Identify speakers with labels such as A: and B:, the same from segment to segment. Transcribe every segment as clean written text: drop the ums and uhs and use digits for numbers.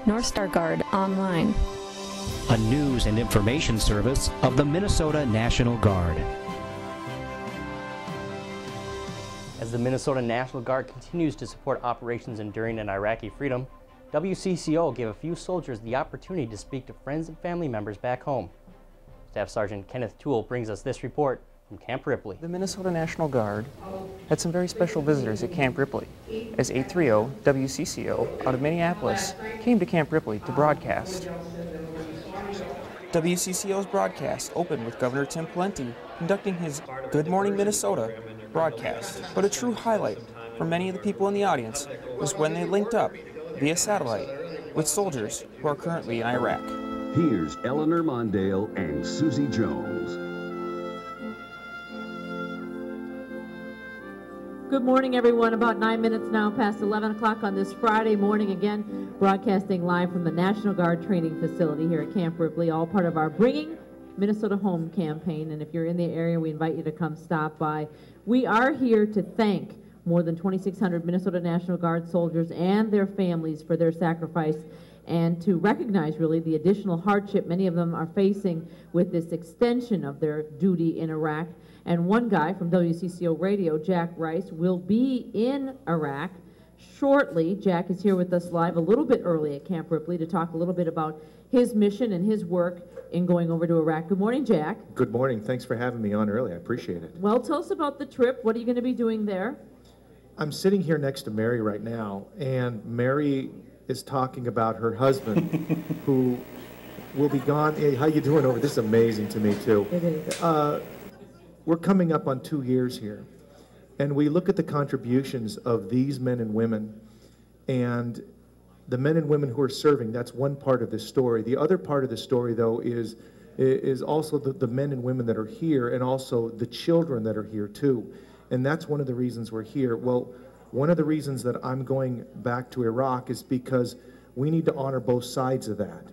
A: North Star Guard online.
B: A news and information service of the Minnesota National Guard.
C: As the Minnesota National Guard continues to support operations enduring in Iraqi freedom, WCCO gave a few soldiers the opportunity to speak to friends and family members back home. Staff Sergeant Kenneth Toole brings us this report from Camp Ripley.
D: The Minnesota National Guard had some very special visitors at Camp Ripley, as 830 WCCO out of Minneapolis came to Camp Ripley to broadcast. WCCO's broadcast opened with Governor Tim Pawlenty conducting his Good Morning Minnesota broadcast. But a true highlight for many of the people in the audience was when they linked up via satellite with soldiers who are currently in Iraq.
E: Here's Eleanor Mondale and Susie Jones.
F: Good morning, everyone. About 9 minutes now past 11 o'clock on this Friday morning, again, broadcasting live from the National Guard Training Facility here at Camp Ripley, all part of our Bringing Minnesota Home campaign. And if you're in the area, we invite you to come stop by. We are here to thank more than 2,600 Minnesota National Guard soldiers and their families for their sacrifice, and to recognize really the additional hardship many of them are facing with this extension of their duty in Iraq. And one guy from WCCO Radio, Jack Rice, will be in Iraq shortly. Jack is here with us live a little bit early at Camp Ripley to talk a little bit about his mission and his work in going over to Iraq. Good morning, Jack.
G: Good morning. Thanks for having me on early. I appreciate it.
F: Well, tell us about the trip. What are you going to be doing there?
G: I'm sitting here next to Mary right now, and Mary is talking about her husband who will be gone. Hey, how you doing over? This is amazing to me, too.
F: It is.
G: We're coming up on 2 years here, and we look at the contributions of these men and women, and the men and women who are serving. That's one part of this story. The other part of the story, though, is also the men and women that are here, and also the children that are here, too. And that's one of the reasons we're here. Well, one of the reasons that I'm going back to Iraq is because we need to honor both sides of that.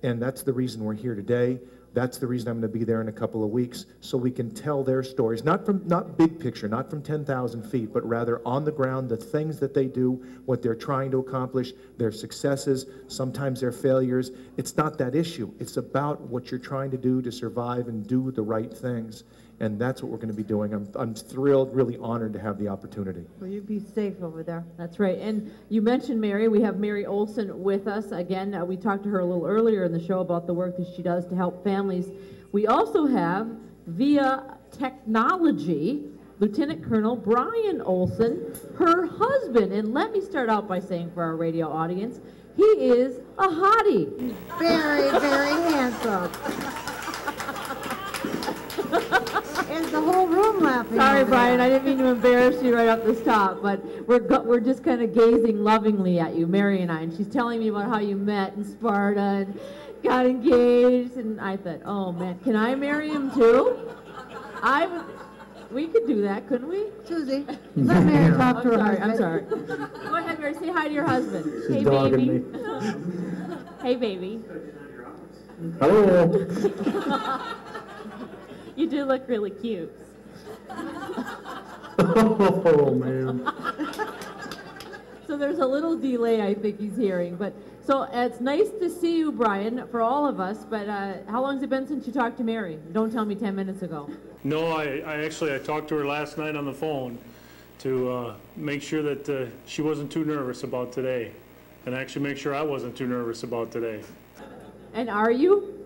G: And that's the reason we're here today. That's the reason I'm going to be there in a couple of weeks, so we can tell their stories, not big picture, not from 10,000 feet, but rather on the ground, the things that they do, what they're trying to accomplish, their successes, sometimes their failures. It's not that issue. It's about what you're trying to do to survive and do the right things. And that's what we're going to be doing. I'm thrilled, really honored to have the opportunity.
F: Will you be safe over there? That's right. And you mentioned Mary. We have Mary Olson with us. Again, we talked to her a little earlier in the show about the work that she does to help families. We also have, via technology, Lieutenant Colonel Brian Olson, her husband. And let me start out by saying for our radio audience, he is a hottie.
H: Very, very handsome. And the whole room laughing.
F: Sorry, Brian, I didn't mean to embarrass you right off the top, but we're just kind of gazing lovingly at you, Mary and I, and she's telling me about how you met in Sparta and got engaged, and I thought, oh man, can I marry him too? We could do that, couldn't we?
H: Susie, let Mary talk to her husband.
F: I'm sorry. Go ahead, Mary, say hi to your husband.
G: She's
F: hey,
G: dogging
F: baby.
G: me.
F: Hey, baby.
G: Hello.
F: You do look really cute.
G: Oh, man.
F: So there's a little delay, I think he's hearing. But so it's nice to see you, Brian, for all of us. But how long has it been since you talked to Mary? Don't tell me 10 minutes ago.
I: No, I talked to her last night on the phone to make sure that she wasn't too nervous about today, and actually make sure I wasn't too nervous about today.
F: And are you?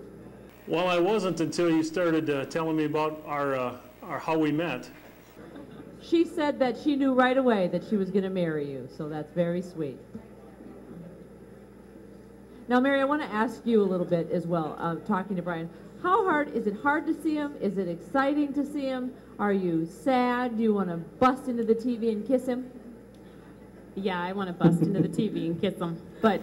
I: Well, I wasn't until you started telling me about our how we met.
F: She said that she knew right away that she was going to marry you, so that's very sweet. Now, Mary, I want to ask you a little bit as well, talking to Brian. Is it hard to see him? Is it exciting to see him? Are you sad? Do you want to bust into the TV and kiss him?
J: Yeah, I want to bust into the TV and kiss him. But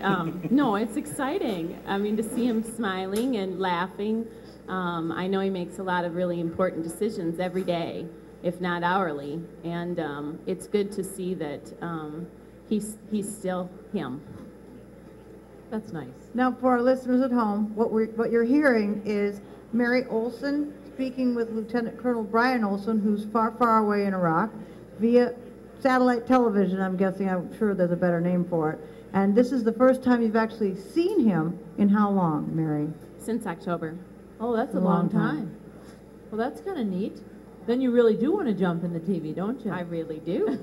J: no, it's exciting. I mean, to see him smiling and laughing. I know he makes a lot of really important decisions every day, if not hourly. And it's good to see that he's still him.
F: That's nice.
H: Now, for our listeners at home, what you're hearing is Mary Olson speaking with Lieutenant Colonel Brian Olson, who's far, far away in Iraq, via satellite television, I'm guessing. I'm sure there's a better name for it. And this is the first time you've actually seen him in how long, Mary?
J: Since October.
F: Oh, that's a long time. Well, that's kind of neat. Then you really do want to jump in the TV, don't you?
J: I really do.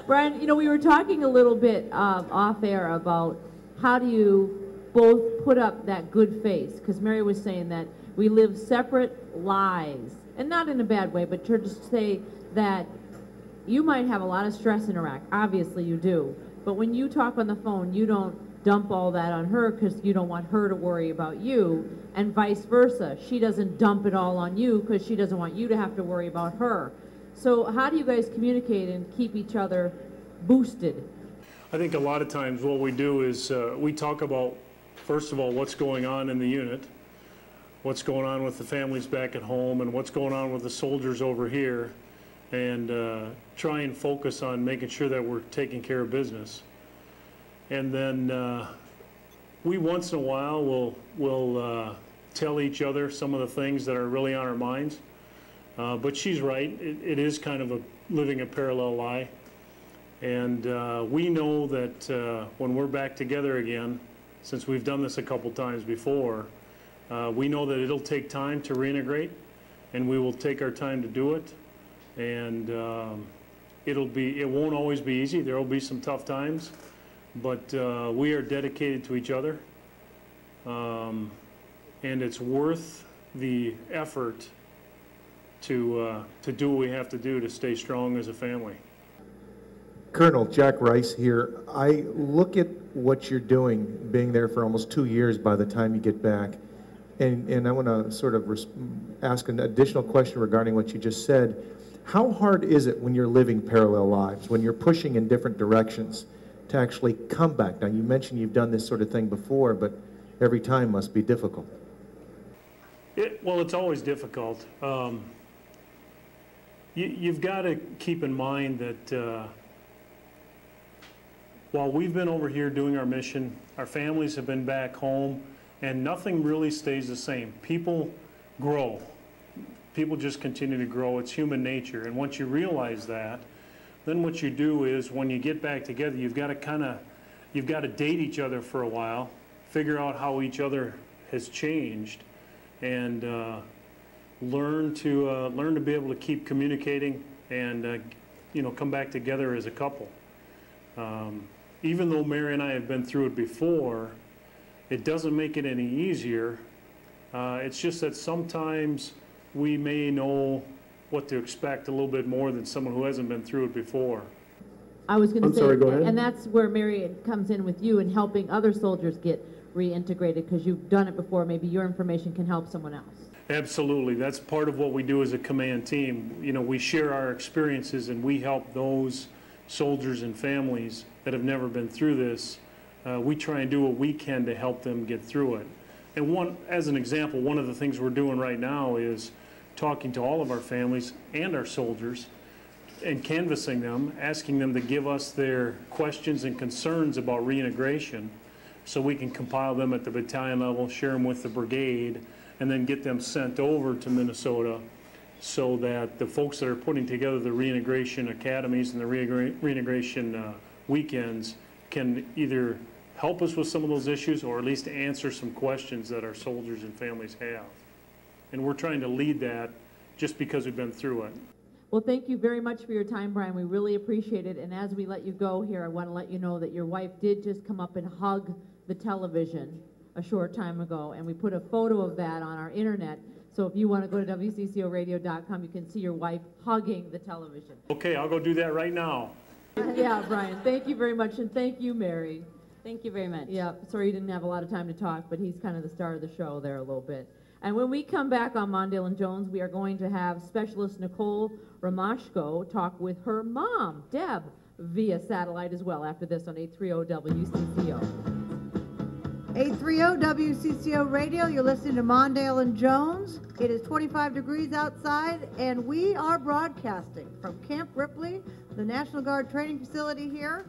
F: Brian, you know, we were talking a little bit off air about how do you both put up that good face, because Mary was saying that we live separate lives, and not in a bad way, but to just say that you might have a lot of stress in Iraq. Obviously you do. But when you talk on the phone, you don't dump all that on her because you don't want her to worry about you, and vice versa. She doesn't dump it all on you because she doesn't want you to have to worry about her. So how do you guys communicate and keep each other boosted?
I: I think a lot of times what we do is we talk about, first of all, what's going on in the unit, what's going on with the families back at home, and what's going on with the soldiers over here, and try and focus on making sure that we're taking care of business. And then we once in a while will tell each other some of the things that are really on our minds. But she's right, it is kind of living a parallel lie. And we know that when we're back together again, since we've done this a couple times before, we know that it'll take time to reintegrate, and we will take our time to do it. And it won't always be easy. There will be some tough times, but we are dedicated to each other, and it's worth the effort to do what we have to do to stay strong as a family.
G: Colonel Jack Rice here. I look at what you're doing, being there for almost 2 years by the time you get back, and I want to sort of ask an additional question regarding what you just said. How hard is it when you're living parallel lives, when you're pushing in different directions, to actually come back? Now, you mentioned you've done this sort of thing before, but every time must be difficult.
I: Well, it's always difficult. You've got to keep in mind that while we've been over here doing our mission, our families have been back home, and nothing really stays the same. People grow. People just continue to grow. It's human nature. And once you realize that, then what you do is when you get back together, you've got to date each other for a while, figure out how each other has changed, and learn to be able to keep communicating and come back together as a couple. Even though Mary and I have been through it before, it doesn't make it any easier. It's just that sometimes we may know what to expect a little bit more than someone who hasn't been through it before.
F: I was going to say,
G: sorry, go ahead.
F: And that's where Mary comes in with you and helping other soldiers get reintegrated, because you've done it before. Maybe your information can help someone else.
I: Absolutely. That's part of what we do as a command team. We share our experiences, and we help those soldiers and families that have never been through this. We try and do what we can to help them get through it. And as an example, one of the things we're doing right now is talking to all of our families and our soldiers and canvassing them, asking them to give us their questions and concerns about reintegration, so we can compile them at the battalion level, share them with the brigade, and then get them sent over to Minnesota so that the folks that are putting together the reintegration academies and the reintegration weekends can either help us with some of those issues or at least answer some questions that our soldiers and families have. And we're trying to lead that just because we've been through it.
F: Well, thank you very much for your time, Brian. We really appreciate it. And as we let you go here, I want to let you know that your wife did just come up and hug the television a short time ago, and we put a photo of that on our internet. So if you want to go to WCCOradio.com, you can see your wife hugging the television.
I: Okay, I'll go do that right now.
F: Yeah, Brian, thank you very much, and thank you, Mary.
J: Thank you very much.
F: Yeah, sorry you didn't have a lot of time to talk, but he's kind of the star of the show there a little bit. And when we come back on Mondale and Jones, we are going to have specialist Nicole Romashko talk with her mom, Deb, via satellite as well, after this on 830 WCCO.
H: 830 WCCO Radio, you're listening to Mondale and Jones. It is 25 degrees outside, and we are broadcasting from Camp Ripley, the National Guard training facility here.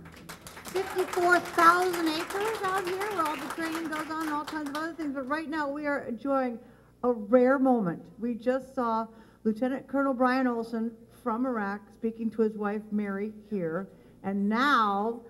H: 54,000 acres out here where all the training goes on and all kinds of other things. But right now we are enjoying a rare moment. We just saw Lieutenant Colonel Brian Olson from Iraq, speaking to his wife, Mary, here. And now,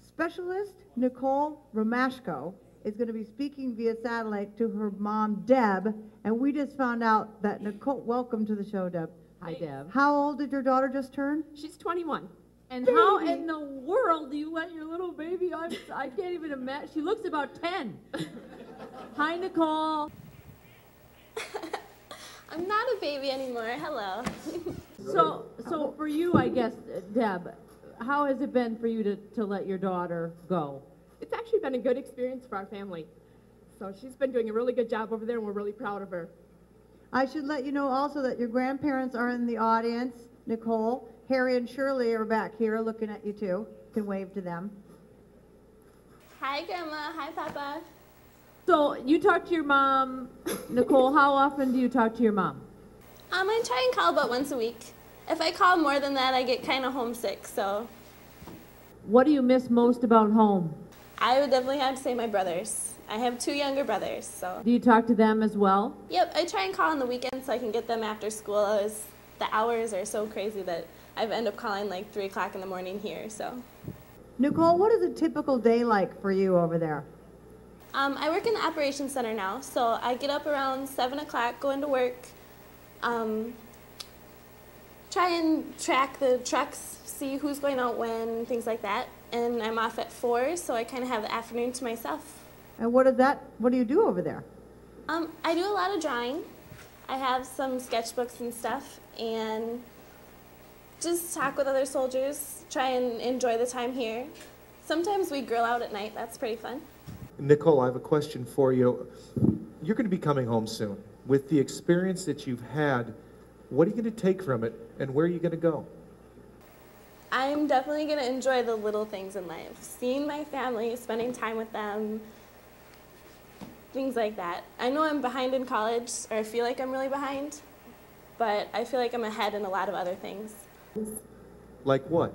H: Specialist Nicole Romashko is going to be speaking via satellite to her mom, Deb. And we just found out that Nicole, welcome to the show, Deb.
F: Hi, Deb.
H: How old did your daughter just turn?
K: She's 21.
F: And how in the world do you let your little baby, I can't even imagine. She looks about 10. Hi, Nicole.
K: I'm not a baby anymore. Hello.
F: So for you, I guess, Deb, how has it been for you to let your daughter go?
K: It's actually been a good experience for our family. So she's been doing a really good job over there, and we're really proud of her.
H: I should let you know also that your grandparents are in the audience. Nicole, Harry, and Shirley are back here looking at you too. You can wave to them.
K: Hi, Grandma. Hi, Papa.
F: So you talk to your mom, Nicole. How often do you talk to your mom?
K: I try and call about once a week. If I call more than that, I get kind of homesick, so.
F: What do you miss most about home?
K: I would definitely have to say my brothers. I have 2 younger brothers, so.
F: Do you talk to them as well?
K: Yep, I try and call on the weekends so I can get them after school. The hours are so crazy that I end up calling like 3 o'clock in the morning here, so.
H: Nicole, what is a typical day like for you over there?
K: I work in the operations center now, so I get up around 7 o'clock, go into work, try and track the trucks, see who's going out when, things like that. And I'm off at 4, so I kind of have the afternoon to myself.
H: And what do you do over there?
K: I do a lot of drawing. I have some sketchbooks and stuff, and just talk with other soldiers, try and enjoy the time here. Sometimes we grill out at night. That's pretty fun.
G: Nicole, I have a question for you. You're going to be coming home soon. With the experience that you've had, what are you going to take from it, and where are you going to go?
K: I'm definitely going to enjoy the little things in life. Seeing my family, spending time with them, things like that. I know I'm behind in college, or I feel like I'm really behind, but I feel like I'm ahead in a lot of other things.
G: Like what?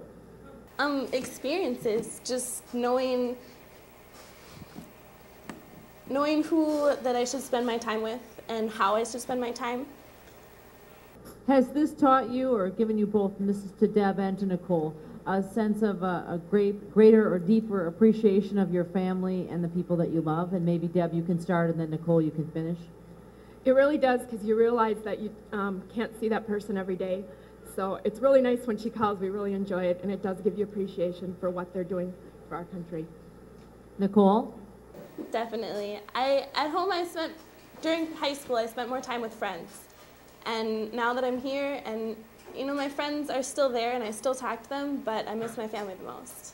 K: Experiences, just knowing who that I should spend my time with and how I should spend my time.
F: Has this taught you, or given you both, and this is to Deb and to Nicole, a sense of a greater or deeper appreciation of your family and the people that you love? And maybe Deb, you can start, and then Nicole, you can finish.
K: It really does, because you realize that you can't see that person every day. So it's really nice when she calls. We really enjoy it, and it does give you appreciation for what they're doing for our country.
F: Nicole?
K: Definitely. At home, during high school, I spent more time with friends. And now that I'm here, and my friends are still there, and I still talk to them, but I miss my family the most.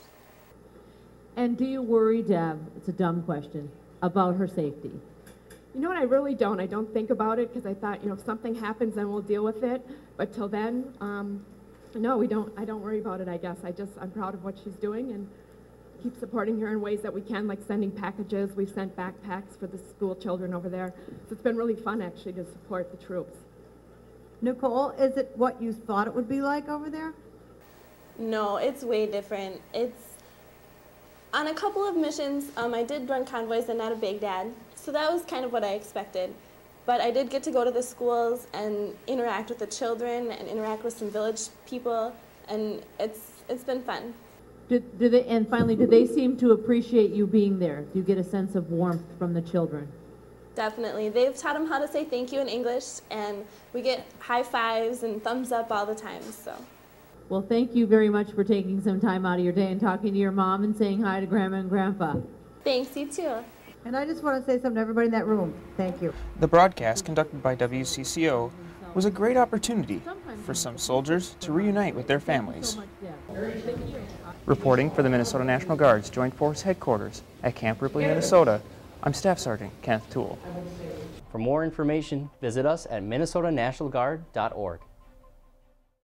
F: And do you worry, Deb, it's a dumb question, about her safety?
K: You know what, I really don't. I don't think about it, because I thought, if something happens, then we'll deal with it. But till then, no, we don't. I don't worry about it, I guess. I'm proud of what she's doing, and keep supporting her in ways that we can, like sending packages. We've sent backpacks for the school children over there. So it's been really fun, actually, to support the troops.
H: Nicole, is it what you thought it would be like over there?
K: No, it's way different. On a couple of missions, I did run convoys and not a Big Dad, so that was kind of what I expected. But I did get to go to the schools and interact with the children and interact with some village people, and it's been fun.
F: And finally, do they seem to appreciate you being there? Do you get a sense of warmth from the children?
K: Definitely. They've taught them how to say thank you in English, and we get high fives and thumbs up all the time. So.
F: Well, thank you very much for taking some time out of your day and talking to your mom and saying hi to Grandma and Grandpa.
K: Thanks, you too.
H: And I just want to say something to everybody in that room. Thank you.
D: The broadcast conducted by WCCO was a great opportunity for some soldiers to reunite with their families. Reporting for the Minnesota National Guard's Joint Force Headquarters at Camp Ripley, Minnesota, I'm Staff Sergeant Kenneth Toole.
C: For more information, visit us at minnesotanationalguard.org.